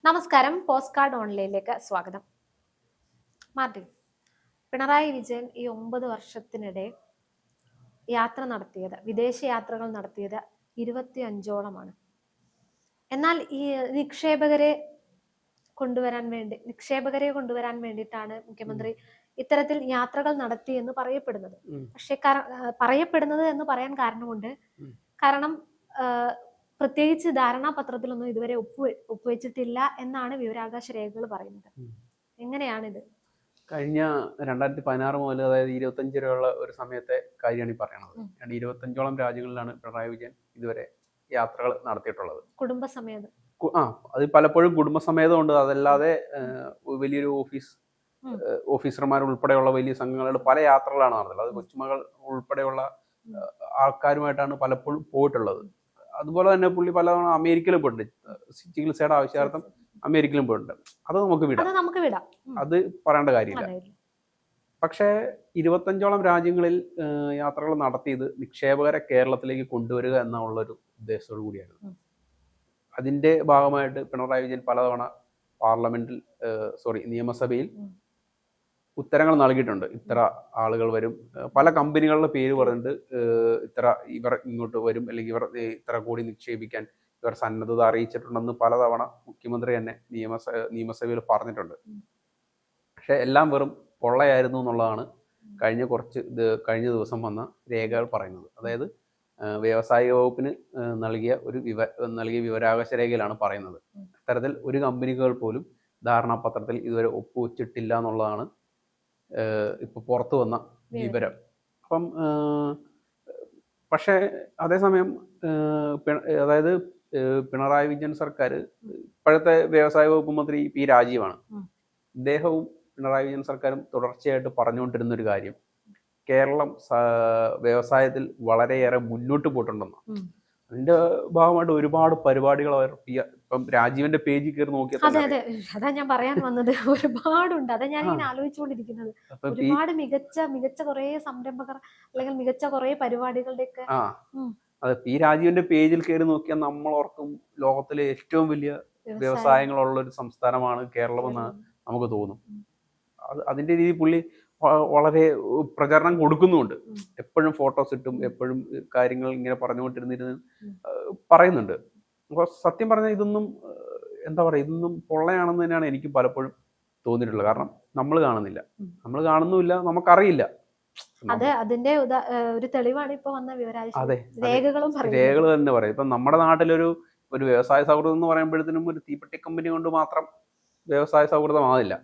നമസ്കാരം. Post card ഓൺലൈനിലേക്ക് സ്വാഗതം. Martin, Pinarayi Vijayan ഈ 9 വർഷത്തിനിടെ വിദേശ യാത്രകൾ നടത്തിയത് 25ഓളമാണ്. എന്നാൽ ഈ നിക്ഷേപകരെ കൊണ്ടുവരാൻ വേണ്ടിയിട്ടാണ് മുഖ്യമന്ത്രി ഇത്തരത്തിൽ യാത്രകൾ നടത്തി എന്ന് പറയപ്പെടുന്നത്. പക്ഷെ പറയപ്പെടുന്നത് എന്ന് പറയാൻ കാരണമുണ്ട്. കാരണം പ്രത്യേകിച്ച് ധാരണാപത്രത്തിലൊന്നും ഇതുവരെ ഒപ്പുവെച്ചിട്ടില്ല എന്നാണ് വിവരാവകാശ രേഖകൾ പറയുന്നത്. എങ്ങനെയാണിത്? കഴിഞ്ഞ 2016 മുതൽ, അതായത് 25 വരെയുള്ള ഒരു സമയത്തെ കാര്യമാണ് ഈ പറയണത്. 25ഓളം രാജ്യങ്ങളിലാണ് പിണറായി വിജയൻ ഇതുവരെ യാത്രകൾ നടത്തിയിട്ടുള്ളത്. കുടുംബസമേതം. അത് പലപ്പോഴും കുടുംബസമേതമുണ്ട്. അതല്ലാതെ വലിയൊരു ഓഫീസർമാർ ഉൾപ്പെടെയുള്ള വലിയ സംഘങ്ങളുടെ പല യാത്രകളാണ് നടത്തുന്നത്. അത് കൊച്ചുമകൾ ഉൾപ്പെടെയുള്ള ആൾക്കാരുമായിട്ടാണ് പലപ്പോഴും പോയിട്ടുള്ളത്. അതുപോലെ തന്നെ പുള്ളി പലതവണ അമേരിക്കയിലും പോയിട്ടുണ്ട്. ചികിത്സയുടെ ആവശ്യാർത്ഥം അമേരിക്കയിലും പോയിട്ടുണ്ട്. അത് നമുക്ക് വിടാം. അത് പറയേണ്ട കാര്യമില്ല. പക്ഷേ 25ഓളം രാജ്യങ്ങളിൽ യാത്രകൾ നടത്തിയത് നിക്ഷേപകരെ കേരളത്തിലേക്ക് കൊണ്ടുവരിക എന്നുള്ളൊരു ഉദ്ദേശത്തോടു കൂടിയായിരുന്നു. അതിന്റെ ഭാഗമായിട്ട് പിണറായി വിജയൻ പലതവണ നിയമസഭയിൽ ഉത്തരങ്ങൾ നൽകിയിട്ടുണ്ട്. ഇത്ര ആളുകൾ വരും, പല കമ്പനികളുടെ പേര് പറഞ്ഞിട്ട് ഇവർ ഇങ്ങോട്ട് വരും, അല്ലെങ്കിൽ ഇവർ ഇത്ര കോടി നിക്ഷേപിക്കാൻ ഇവർ സന്നദ്ധത അറിയിച്ചിട്ടുണ്ടെന്ന് പലതവണ മുഖ്യമന്ത്രി തന്നെ നിയമസഭയിൽ പറഞ്ഞിട്ടുണ്ട്. പക്ഷെ എല്ലാം വെറും പൊള്ളയായിരുന്നു എന്നുള്ളതാണ് കഴിഞ്ഞ ദിവസം വന്ന രേഖകൾ പറയുന്നത്. അതായത് വ്യവസായിക വകുപ്പിന് നൽകിയ വിവരാവകാശ രേഖയിലാണ് പറയുന്നത്. അത്തരത്തിൽ ഒരു കമ്പനികൾ പോലും ധാരണാപത്രത്തിൽ ഇതുവരെ ഒപ്പുവെച്ചിട്ടില്ല എന്നുള്ളതാണ് ഇപ്പൊ പുറത്തു വന്ന വിവരം. അപ്പം പക്ഷേ അതേസമയം അതായത് പിണറായി വിജയൻ സർക്കാർ, ഇപ്പോഴത്തെ വ്യവസായ വകുപ്പ് മന്ത്രി പി രാജീവാണ്. ഇദ്ദേഹവും പിണറായി വിജയൻ സർക്കാരും തുടർച്ചയായിട്ട് പറഞ്ഞുകൊണ്ടിരുന്ന ഒരു കാര്യം, കേരളം വ്യവസായത്തിൽ വളരെയേറെ മുന്നോട്ട് പോയിട്ടുണ്ടെന്ന്. അതിന്റെ ഭാഗമായിട്ട് ഒരുപാട് പരിപാടികൾ അവർ ഇപ്പം രാജീവിന്റെ പേജിൽ കയറി നോക്കിയാൽ അതാ ഞാൻ പറയാൻ വന്നത്. ഒരുപാടുണ്ട്. അതാ ഞാൻ ഇങ്ങനെ ആലോചിച്ചുകൊണ്ടിരിക്കുന്നത്. ഒരുപാട് മികച്ച കുറെ സംരംഭകർ അല്ലെങ്കിൽ മികച്ച കുറെ പരിപാടികളുടെയൊക്കെ. അതെ, പി രാജീവിന്റെ പേജിൽ കയറി നോക്കിയാൽ നമ്മൾ ഓർക്കും ലോകത്തിലെ ഏറ്റവും വലിയ വ്യവസായങ്ങളുള്ള ഒരു സംസ്ഥാനമാണ് കേരളമെന്ന് നമുക്ക് തോന്നും. അതിന്റെ രീതി പുള്ളി വളരെ പ്രചരണം കൊടുക്കുന്നുമുണ്ട്. എപ്പോഴും ഫോട്ടോസ് ഇട്ടും എപ്പോഴും കാര്യങ്ങൾ ഇങ്ങനെ പറഞ്ഞുകൊണ്ടിരുന്നിരുന്ന് പറയുന്നുണ്ട്. അപ്പോൾ സത്യം പറഞ്ഞാൽ ഇതൊന്നും ഇതൊന്നും പൊള്ളയാണെന്ന് തന്നെയാണ് എനിക്ക് പലപ്പോഴും തോന്നിയിട്ടുള്ളത്. കാരണം നമ്മൾ കാണുന്നില്ല, നമുക്കറിയില്ല. അതിന്റെ ഒരു തെളിവാണ് ഇപ്പൊ വന്ന രേഖകൾ തന്നെ പറയും. ഇപ്പൊ നമ്മുടെ നാട്ടിലൊരു വ്യവസായ സൗഹൃദം എന്ന് പറയുമ്പോഴത്തേനും ഒരു തീപ്പെട്ടി കമ്പനി കൊണ്ട് മാത്രം വ്യവസായ സൗഹൃദമാവില്ല.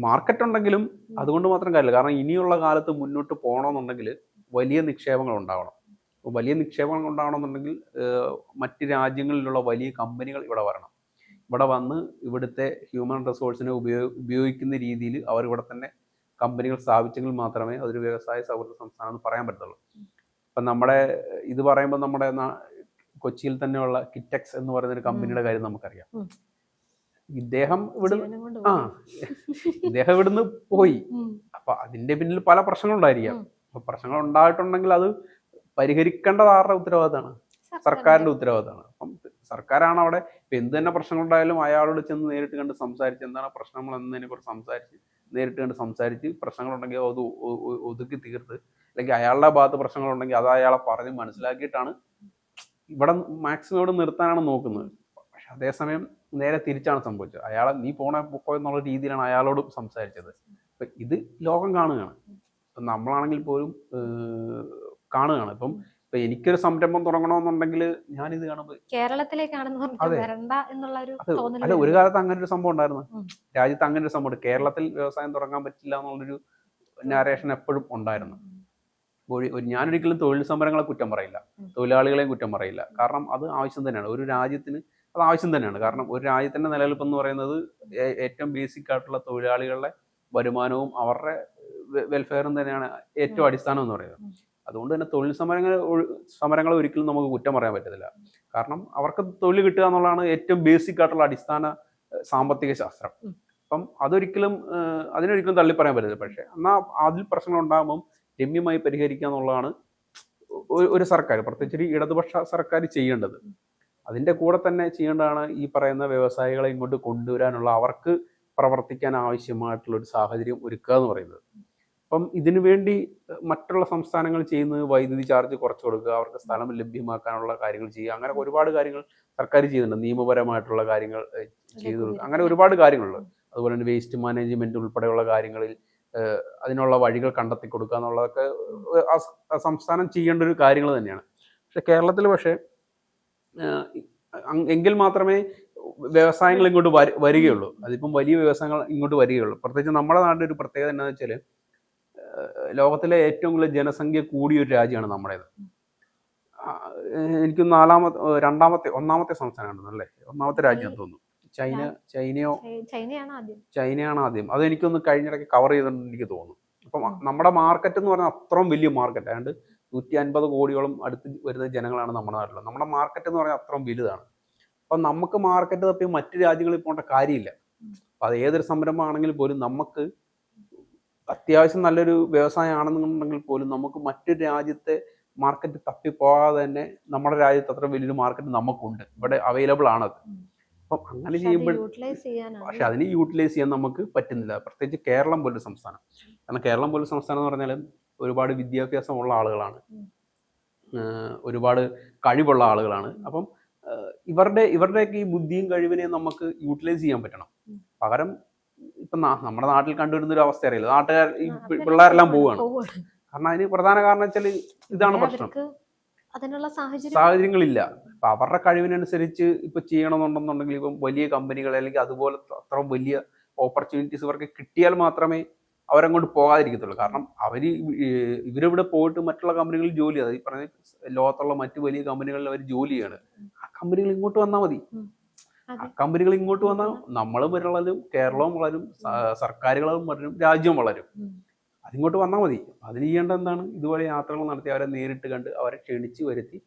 മാർക്കറ്റ് ഉണ്ടെങ്കിലും അതുകൊണ്ട് മാത്രം കാര്യമില്ല. കാരണം ഇനിയുള്ള കാലത്ത് മുന്നോട്ട് പോകണമെന്നുണ്ടെങ്കിൽ വലിയ നിക്ഷേപങ്ങൾ ഉണ്ടാവണം. വലിയ നിക്ഷേപങ്ങൾ ഉണ്ടാവണമെന്നുണ്ടെങ്കിൽ മറ്റ് രാജ്യങ്ങളിലുള്ള വലിയ കമ്പനികൾ ഇവിടെ വരണം. ഇവിടെ വന്ന് ഇവിടുത്തെ ഹ്യൂമൻ റിസോഴ്സിനെ ഉപയോഗിക്കുന്ന രീതിയിൽ അവർ ഇവിടെ തന്നെ കമ്പനികൾ സ്ഥാപിച്ചെങ്കിൽ മാത്രമേ അതൊരു വ്യവസായ സൗഹൃദ സംസ്ഥാനം എന്ന് പറയാൻ പറ്റുള്ളൂ. ഇപ്പം ഇത് പറയുമ്പോൾ നമ്മുടെ കൊച്ചിയിൽ തന്നെയുള്ള കിറ്റക്സ് എന്ന് പറയുന്ന ഒരു കമ്പനിയുടെ കാര്യം നമുക്കറിയാം. ഇദ്ദേഹം ഇവിടുന്ന് പോയി. അപ്പൊ അതിന്റെ പിന്നിൽ പല പ്രശ്നങ്ങളുണ്ടായിരിക്കാം. അപ്പൊ പ്രശ്നങ്ങൾ ഉണ്ടായിട്ടുണ്ടെങ്കിൽ അത് പരിഹരിക്കേണ്ടത് ആരുടെ ഉത്തരവാദിത്തമാണ്? സർക്കാരിന്റെ ഉത്തരവാദിത്തമാണ്. അപ്പം സർക്കാരാണ് അവിടെ ഇപ്പൊ എന്ത് തന്നെ പ്രശ്നങ്ങളുണ്ടായാലും അയാളോട് ചെന്ന് നേരിട്ട് കണ്ട് സംസാരിച്ച് എന്താണ് പ്രശ്നങ്ങൾ എന്നതിനെ കുറിച്ച് നേരിട്ട് കണ്ട് സംസാരിച്ച് പ്രശ്നങ്ങളുണ്ടെങ്കിൽ അത് ഒതുക്കി തീർത്ത്, അല്ലെങ്കിൽ അയാളുടെ ഭാഗത്ത് പ്രശ്നങ്ങളുണ്ടെങ്കിൽ അത് അയാളെ പറഞ്ഞ് മനസ്സിലാക്കിയിട്ടാണ് ഇവിടെ മാക്സിമം ഇവിടെ നിർത്താനാണ് നോക്കുന്നത്. പക്ഷെ അതേസമയം നേരെ തിരിച്ചാണ് സംഭവിച്ചത്. അയാളെ നീ പൊക്കോ എന്നുള്ള രീതിയിലാണ് അയാളോട് സംസാരിച്ചത്. അപ്പൊ ഇത് ലോകം കാണുകയാണ്. നമ്മളാണെങ്കിൽ പോലും കാണുകയാണ്. ഇപ്പൊ എനിക്കൊരു സംരംഭം തുടങ്ങണമെന്നുണ്ടെങ്കിൽ ഞാനിത് കാണുമ്പോൾ അല്ല, ഒരു കാലത്ത് അങ്ങനെ ഒരു സംഭവം ഉണ്ടായിരുന്നു. രാജ്യത്ത് അങ്ങനെ ഒരു സംഭവം, കേരളത്തിൽ വ്യവസായം തുടങ്ങാൻ പറ്റില്ല എന്നുള്ളൊരു നാരേഷൻ എപ്പോഴും ഉണ്ടായിരുന്നു. ഞാനൊരിക്കലും തൊഴിൽ സമരങ്ങളെ കുറ്റം പറയില്ല, തൊഴിലാളികളെയും കുറ്റം പറയില്ല. കാരണം അത് ആവശ്യം തന്നെയാണ്. ഒരു രാജ്യത്തിന് അത് ആവശ്യം തന്നെയാണ്. കാരണം ഒരു രാജ്യത്തിന്റെ നിലനിൽപ്പ് എന്ന് പറയുന്നത് ഏറ്റവും ബേസിക് ആയിട്ടുള്ള തൊഴിലാളികളുടെ വരുമാനവും അവരുടെ വെൽഫെയറും തന്നെയാണ് ഏറ്റവും അടിസ്ഥാനം എന്ന് പറയുന്നത്. അതുകൊണ്ട് തന്നെ തൊഴിൽ സമരങ്ങൾ ഒരിക്കലും നമുക്ക് കുറ്റം പറയാൻ പറ്റത്തില്ല. കാരണം അവർക്ക് തൊഴിൽ കിട്ടുക എന്നുള്ളതാണ് ഏറ്റവും ബേസിക് ആയിട്ടുള്ള അടിസ്ഥാന സാമ്പത്തിക ശാസ്ത്രം. അപ്പം അതിനൊരിക്കലും തള്ളി പറയാൻ പറ്റത്തില്ല. പക്ഷെ എന്നാൽ അതിൽ പ്രശ്നങ്ങൾ ഉണ്ടാകുമ്പം രമ്യമായി പരിഹരിക്കുക എന്നുള്ളതാണ് ഒരു സർക്കാർ, പ്രത്യേകിച്ച് ഒരു ഇടതുപക്ഷ സർക്കാർ ചെയ്യേണ്ടത്. അതിൻ്റെ കൂടെ തന്നെ ചെയ്യേണ്ടതാണ് ഈ പറയുന്ന വ്യവസായികളെ ഇങ്ങോട്ട് കൊണ്ടുവരാനുള്ള, അവർക്ക് പ്രവർത്തിക്കാൻ ആവശ്യമായിട്ടുള്ള ഒരു സാഹചര്യം ഒരുക്കുക എന്ന് പറയുന്നത്. അപ്പം ഇതിനു വേണ്ടി മറ്റുള്ള സംസ്ഥാനങ്ങൾ ചെയ്യുന്നത് വൈദ്യുതി ചാർജ് കുറച്ച് കൊടുക്കുക, അവർക്ക് സ്ഥലം ലഭ്യമാക്കാനുള്ള കാര്യങ്ങൾ ചെയ്യുക, അങ്ങനെ ഒരുപാട് കാര്യങ്ങൾ സർക്കാർ ചെയ്യുന്നുണ്ട്. നിയമപരമായിട്ടുള്ള കാര്യങ്ങൾ ചെയ്തു കൊടുക്കുക, അങ്ങനെ ഒരുപാട് കാര്യങ്ങളുണ്ട്. അതുപോലെ തന്നെ വേസ്റ്റ് മാനേജ്മെന്റ് ഉൾപ്പെടെയുള്ള കാര്യങ്ങളിൽ അതിനുള്ള വഴികൾ കണ്ടെത്തി കൊടുക്കുക എന്നുള്ളതൊക്കെ സംസ്ഥാനം ചെയ്യേണ്ട ഒരു കാര്യങ്ങൾ തന്നെയാണ്. പക്ഷെ കേരളത്തിൽ എങ്കിൽ മാത്രമേ വ്യവസായങ്ങൾ ഇങ്ങോട്ട് വരികയുള്ളൂ. അതിപ്പം വലിയ വ്യവസായങ്ങൾ ഇങ്ങോട്ട് വരികയുള്ളൂ. പ്രത്യേകിച്ച് നമ്മുടെ നാട്ടിൽ ഒരു പ്രത്യേകത എന്താണെന്ന് വെച്ചാൽ, ലോകത്തിലെ ഏറ്റവും കൂടുതൽ ജനസംഖ്യ കൂടിയ ഒരു രാജ്യമാണ് നമ്മുടേത്. എനിക്ക് ഒന്നാമത്തെ സംസ്ഥാനമാണ് അല്ലേ, ഒന്നാമത്തെ രാജ്യം തോന്നുന്നു. ചൈനയാണ് ആദ്യം. അതെനിക്കൊന്ന് കഴിഞ്ഞിടയ്ക്ക് കവർ ചെയ്തിട്ടുണ്ട് എനിക്ക് തോന്നുന്നു. അപ്പം നമ്മുടെ മാർക്കറ്റ് എന്ന് പറഞ്ഞാൽ അത്രയും വലിയ മാർക്കറ്റ്, അതുകൊണ്ട് 150 കോടിയോളം അടുത്ത് വരുന്ന ജനങ്ങളാണ് നമ്മുടെ നാട്ടിലുള്ളത്. നമ്മുടെ മാർക്കറ്റ് എന്ന് പറഞ്ഞാൽ അത്രയും വലുതാണ്. അപ്പം നമുക്ക് മാർക്കറ്റ് തപ്പി മറ്റു രാജ്യങ്ങളിൽ പോകേണ്ട കാര്യമില്ല. അപ്പം അത് ഏതൊരു സംരംഭമാണെങ്കിൽ പോലും നമുക്ക് അത്യാവശ്യം നല്ലൊരു വ്യവസായം ആണെന്നുണ്ടെങ്കിൽ പോലും നമുക്ക് മറ്റൊരു രാജ്യത്തെ മാർക്കറ്റ് തപ്പിപ്പോകാതെ തന്നെ നമ്മുടെ രാജ്യത്ത് അത്ര വലിയൊരു മാർക്കറ്റ് നമുക്കുണ്ട്, ഇവിടെ അവൈലബിൾ ആണത്. അപ്പം അങ്ങനെ ചെയ്യുമ്പോൾ പക്ഷെ അതിന് യൂട്ടിലൈസ് ചെയ്യാൻ നമുക്ക് പറ്റുന്നില്ല, പ്രത്യേകിച്ച് കേരളം പോലൊരു സംസ്ഥാനം. കാരണം കേരളം പോലൊരു സംസ്ഥാനം എന്ന് പറഞ്ഞാൽ ഒരുപാട് വിദ്യാഭ്യാസമുള്ള ആളുകളാണ്, ഒരുപാട് കഴിവുള്ള ആളുകളാണ്. അപ്പം ഇവരുടെയൊക്കെ ഈ ബുദ്ധിയും കഴിവിനെയും നമുക്ക് യൂട്ടിലൈസ് ചെയ്യാൻ പറ്റണം. പകരം ഇപ്പം നമ്മുടെ നാട്ടിൽ കണ്ടുവരുന്ന ഒരു അവസ്ഥ അറിയില്ല, നാട്ടുകാർ ഈ പിള്ളേരെല്ലാം പോവുകയാണ്. കാരണം അതിന് പ്രധാന കാരണം വെച്ചാൽ ഇതാണ് പ്രശ്നം, സാഹചര്യങ്ങളില്ല. അപ്പൊ അവരുടെ കഴിവിനനുസരിച്ച് ഇപ്പൊ ചെയ്യണമെന്നുണ്ടെന്നുണ്ടെങ്കിൽ ഇപ്പം വലിയ കമ്പനികൾ അല്ലെങ്കിൽ അതുപോലെ അത്ര വലിയ ഓപ്പർച്യൂണിറ്റീസ് ഇവർക്ക് കിട്ടിയാൽ മാത്രമേ അവരങ്ങോട്ട് പോകാതിരിക്കത്തുള്ളൂ. കാരണം ഇവരിവിടെ പോയിട്ട് മറ്റുള്ള കമ്പനികളിൽ ജോലി, അത് ഈ പറഞ്ഞ ലോകത്തുള്ള മറ്റു വലിയ കമ്പനികളിൽ അവർ ജോലി ചെയ്യാണ്. ആ കമ്പനികൾ ഇങ്ങോട്ട് വന്നാൽ മതി. ആ കമ്പനികൾ ഇങ്ങോട്ട് വന്നാൽ നമ്മളും വളരും, കേരളവും വളരും, സർക്കാരുകളും വളരും, രാജ്യവും വളരും. അതിങ്ങോട്ട് വന്നാൽ മതി. അതിന് ചെയ്യേണ്ട എന്താണ്, ഇതുപോലെ യാത്രകൾ നടത്തി അവരെ നേരിട്ട് കണ്ട് അവരെ ക്ഷണിച്ച് വരുത്തി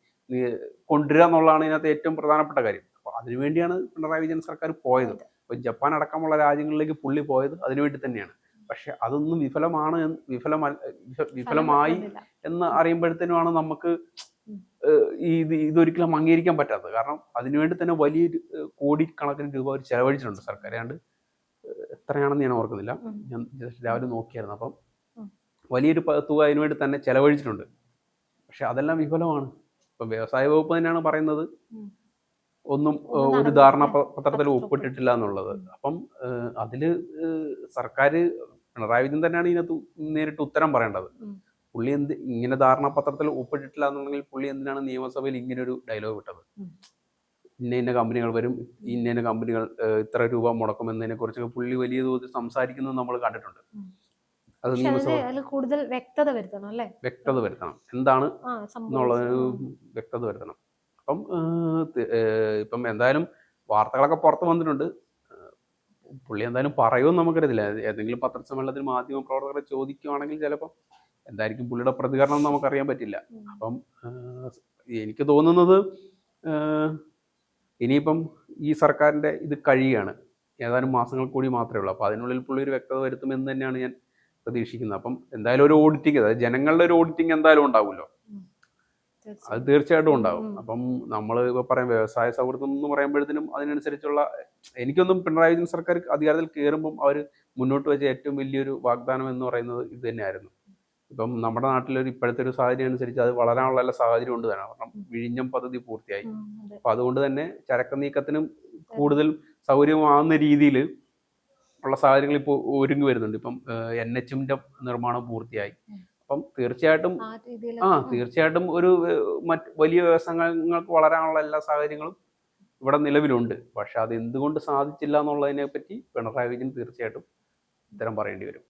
കൊണ്ടുവരിക എന്നുള്ളതാണ് ഇതിനകത്ത് ഏറ്റവും പ്രധാനപ്പെട്ട കാര്യം. അപ്പോൾ അതിനുവേണ്ടിയാണ് പിണറായി വിജയൻ സർക്കാർ പോയത്. ഇപ്പോൾ ജപ്പാൻ അടക്കമുള്ള രാജ്യങ്ങളിലേക്ക് പുള്ളി പോയത് അതിനുവേണ്ടി തന്നെയാണ്. പക്ഷെ അതൊന്നും വിഫലമായി എന്ന് അറിയുമ്പോഴത്തേനുമാണ് നമുക്ക് ഇതൊരിക്കലും അംഗീകരിക്കാൻ പറ്റാത്തത്. കാരണം അതിനുവേണ്ടി തന്നെ വലിയൊരു കോടിക്കണക്കിന് രൂപ അവർ ചെലവഴിച്ചിട്ടുണ്ട് സർക്കാർ. ഏതാണ്ട് എത്രയാണെന്ന് ഞാൻ ഓർക്കുന്നില്ല, ഞാൻ രാവിലെ നോക്കിയായിരുന്നു. അപ്പം വലിയൊരു തുക അതിനുവേണ്ടി തന്നെ ചെലവഴിച്ചിട്ടുണ്ട്. പക്ഷെ അതെല്ലാം വിഫലമാണ്. ഇപ്പം വ്യവസായ വകുപ്പ് തന്നെയാണ് പറയുന്നത് ഒന്നും ഒരു ധാരണാപത്രത്തിൽ ഒപ്പിട്ടിട്ടില്ല എന്നുള്ളത്. അപ്പം അതില് സർക്കാർ, പിണറായി വിജയൻ തന്നെയാണ് ഇതിനകത്ത് നേരിട്ട് ഉത്തരം പറയേണ്ടത്. പുള്ളി ഇങ്ങനെ ധാരണാപത്രത്തിൽ ഒപ്പിട്ടിട്ടില്ല എന്നുണ്ടെങ്കിൽ പുള്ളി എന്തിനാണ് നിയമസഭയിൽ ഇങ്ങനെ ഒരു ഡയലോഗ് വിട്ടത്? ഇന്ന കമ്പനികൾ വരും, ഇന്ന കമ്പനികൾ ഇത്ര രൂപ മുടക്കുമെന്നതിനെ കുറിച്ചൊക്കെ പുള്ളി വലിയ തോതിൽ സംസാരിക്കുന്നത് നമ്മൾ കണ്ടിട്ടുണ്ട്. അത് കൂടുതൽ വ്യക്തത വരുത്തണം അല്ലേ, വ്യക്തത വരുത്തണം, എന്താണ് എന്നുള്ളൊരു വ്യക്തത വരുത്തണം. അപ്പം ഇപ്പം എന്തായാലും വാർത്തകളൊക്കെ പുറത്ത് വന്നിട്ടുണ്ട്. പുള്ളി എന്തായാലും പറയുമെന്ന് നമുക്കറിയത്തില്ല. ഏതെങ്കിലും പത്രസമ്മേളനത്തിൽ മാധ്യമ പ്രവർത്തകരെ ചോദിക്കുവാണെങ്കിൽ ചിലപ്പോൾ എന്തായിരിക്കും പുള്ളിയുടെ പ്രതികരണം എന്ന് നമുക്കറിയാൻ പറ്റില്ല. അപ്പം എനിക്ക് തോന്നുന്നത് ഇനിയിപ്പം ഈ സർക്കാരിൻ്റെ ഇത് കഴിയുകയാണ്, ഏതാനും മാസങ്ങൾ കൂടി മാത്രമേ ഉള്ളൂ. അപ്പോൾ അതിനുള്ളിൽ പുള്ളി ഒരു വ്യക്തത വരുത്തുമെന്ന് തന്നെയാണ് ഞാൻ പ്രതീക്ഷിക്കുന്നത്. അപ്പം എന്തായാലും ഒരു ഓഡിറ്റിംഗ്, അതായത് ജനങ്ങളുടെ ഒരു ഓഡിറ്റിംഗ് എന്തായാലും ഉണ്ടാവുമല്ലോ, അത് തീർച്ചയായിട്ടും ഉണ്ടാവും. അപ്പം നമ്മൾ ഇപ്പോൾ പറയാം വ്യവസായ സൗഹൃദം എന്ന് പറയുമ്പോഴത്തേനും അതിനനുസരിച്ചുള്ള, എനിക്കൊന്നും പിണറായി വിജയൻ സർക്കാർ അധികാരത്തിൽ കയറുമ്പം അവർ മുന്നോട്ട് വെച്ച ഏറ്റവും വലിയൊരു വാഗ്ദാനം എന്ന് പറയുന്നത് ഇത് തന്നെയായിരുന്നു. ഇപ്പം നമ്മുടെ നാട്ടിലൊരു ഇപ്പോഴത്തെ ഒരു സാഹചര്യം അനുസരിച്ച് അത് വളരാനുള്ള എല്ലാ സാഹചര്യം ഉണ്ട് തന്നെ. കാരണം വിഴിഞ്ഞം പദ്ധതി പൂർത്തിയായി. അപ്പം അതുകൊണ്ട് തന്നെ ചരക്ക് നീക്കത്തിനും കൂടുതൽ സൗകര്യമാകുന്ന രീതിയിൽ ഉള്ള സാഹചര്യങ്ങൾ ഇപ്പോൾ ഒരുങ്ങി വരുന്നുണ്ട്. ഇപ്പം NH-ന്റെ നിർമ്മാണം പൂർത്തിയായി. അപ്പം തീർച്ചയായിട്ടും ഒരു വലിയ വ്യവസായങ്ങൾക്ക് വളരാനുള്ള എല്ലാ സാഹചര്യങ്ങളും ഇവിടെ നിലവിലുണ്ട്. പക്ഷെ അത് എന്തുകൊണ്ട് സാധിച്ചില്ല എന്നുള്ളതിനെ പറ്റി പിണറായി വിജയൻ തീർച്ചയായിട്ടും ഉത്തരം പറയേണ്ടി വരും.